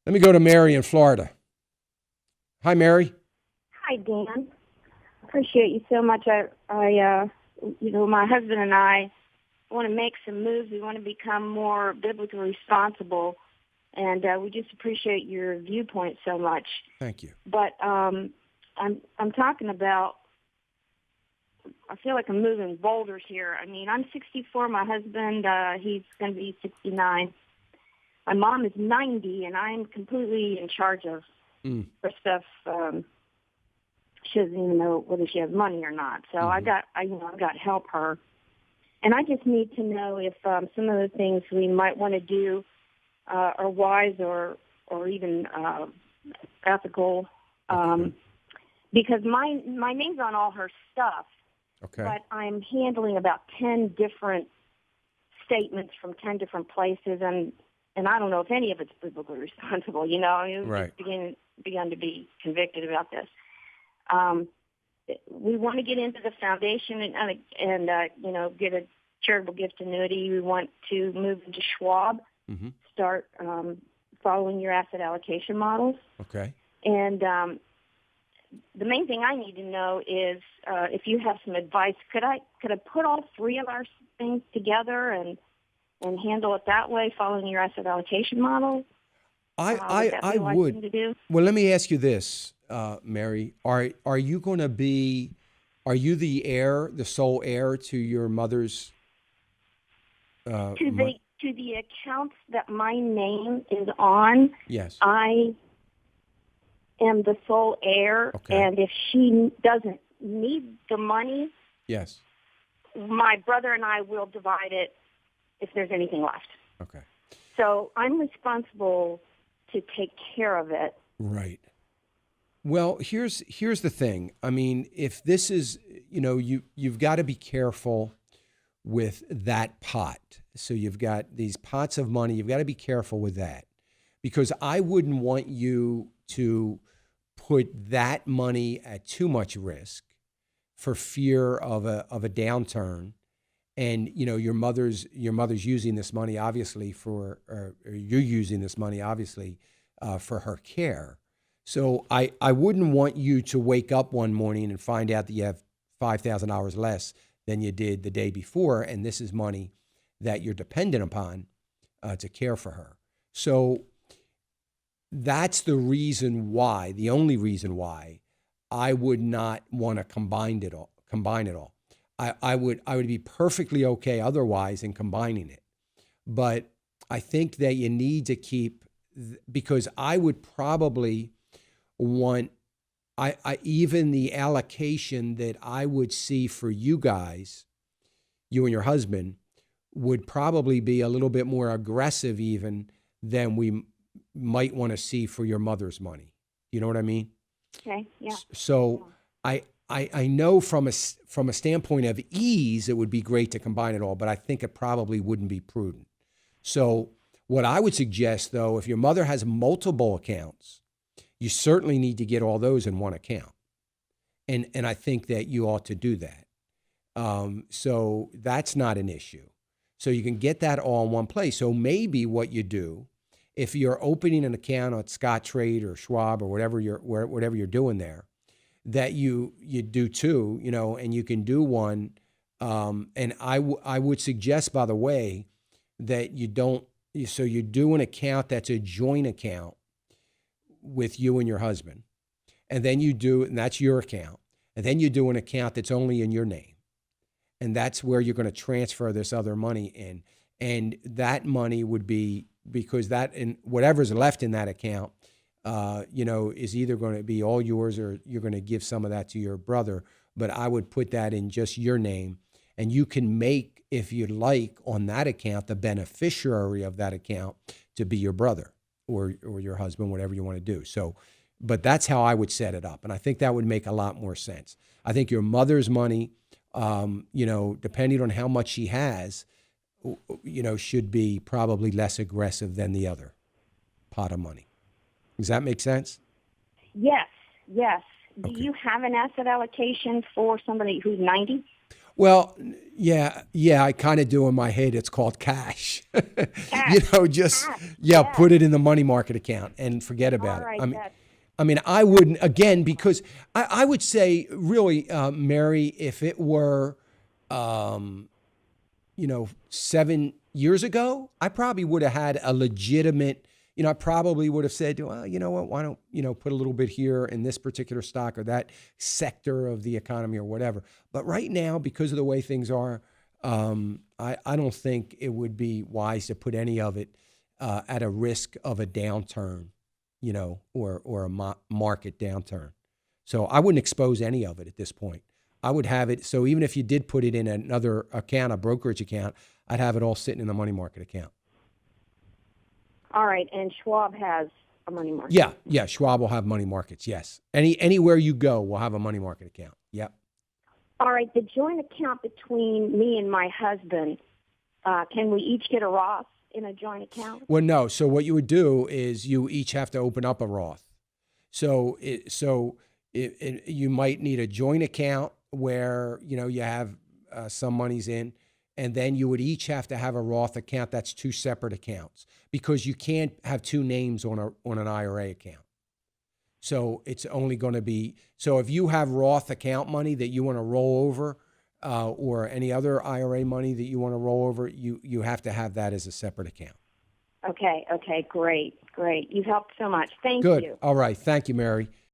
Let me go to Mary in Florida. Hi, Mary. Hi, Dan. Appreciate you so much. My husband and I want to make some moves. We want to become more biblically responsible, and we just appreciate your viewpoint so much. Thank you. But I'm talking about. I feel like I'm moving boulders here. I mean, I'm 64. My husband, he's going to be 69. My mom is 90, and I'm completely in charge of her stuff. She doesn't even know whether she has money or not. So I got to help her, and I just need to know if some of the things we might want to do are wise or even ethical. Because my name's on all her stuff, but I'm handling about 10 different statements from 10 different places, and I don't know if any of it's biblically responsible. Right. Begun to be convicted about this. We want to get into the foundation and get a charitable gift annuity. We want to move into Schwab, start following your asset allocation models. Okay. And the main thing I need to know is if you have some advice. Could I put all three of our things together and handle it that way, following your asset allocation model? I would. To do? Well, let me ask you this, Mary. Are you going to be? Are you the heir, the sole heir to your mother's? To the accounts that my name is on. Yes. I am the sole heir, and if she doesn't need the money, yes, my brother and I will divide it if there's anything left. Okay. So I'm responsible to take care of it. Right. Well, here's the thing. I mean, if this is, you've got to be careful with that pot. So you've got these pots of money. You've got to be careful with that, because I wouldn't want you to put that money at too much risk for fear of a downturn. And your mother's using this money obviously or you're using this money obviously for her care. So I wouldn't want you to wake up one morning and find out that you have $5,000 less than you did the day before, and this is money that you're dependent upon to care for her. So that's the only reason why I would not want to combine it all. I would be perfectly okay otherwise in combining it. But I think that you need to keep, because I would probably want, even the allocation that I would see for you guys, you and your husband, would probably be a little bit more aggressive even than we might want to see for your mother's money. You know what I mean? Okay, yeah. So I know from a standpoint of ease, it would be great to combine it all, but I think it probably wouldn't be prudent. So what I would suggest, though, if your mother has multiple accounts, you certainly need to get all those in one account. And I think that you ought to do that. So that's not an issue. So you can get that all in one place. So maybe what you do, if you're opening an account at Scottrade or Schwab or whatever you're doing there, that you do two, and you can do one. And I would suggest, by the way, that you do an account that's a joint account with you and your husband. And then and that's your account. And then you do an account that's only in your name. And that's where you're going to transfer this other money in. And that money would be, because whatever's left in that account, is either going to be all yours or you're going to give some of that to your brother. But I would put that in just your name. And you can make, if you'd like, on that account, the beneficiary of that account to be your brother or your husband, whatever you want to do. So, but that's how I would set it up. And I think that would make a lot more sense. I think your mother's money, depending on how much she has, should be probably less aggressive than the other pot of money. Does that make sense? Yes. Do Okay. you have an asset allocation for somebody who's 90? Well, yeah, I kind of do in my head. It's called cash. Cash. Just Cash. yeah, Yes. put it in the money market account and forget All about it. right. That's I mean, I wouldn't again because I would say really, Mary, if it were, um, 7 years ago, I probably would have had a legitimate. I probably would have said, well, you know what? Why don't put a little bit here in this particular stock or that sector of the economy or whatever. But right now, because of the way things are, I don't think it would be wise to put any of it at a risk of a downturn, or a market downturn. So I wouldn't expose any of it at this point. I would have it. So even if you did put it in another account, a brokerage account, I'd have it all sitting in the money market account. all right. And Schwab has a money market. Yeah. Schwab will have money markets. Yes. Anywhere you go, we'll have a money market account. Yep. All right. The joint account between me and my husband, can we each get a Roth in a joint account? Well, no. So what you would do is you each have to open up a Roth. You might need a joint account where you have some monies in, and then you would each have to have a Roth account. That's two separate accounts because you can't have two names on an IRA account. So it's only going to be so if you have Roth account money that you want to roll over, or any other IRA money that you want to roll over, you have to have that as a separate account. Okay. Great. You've helped so much. Thank Good. you. All right. Thank you, Mary.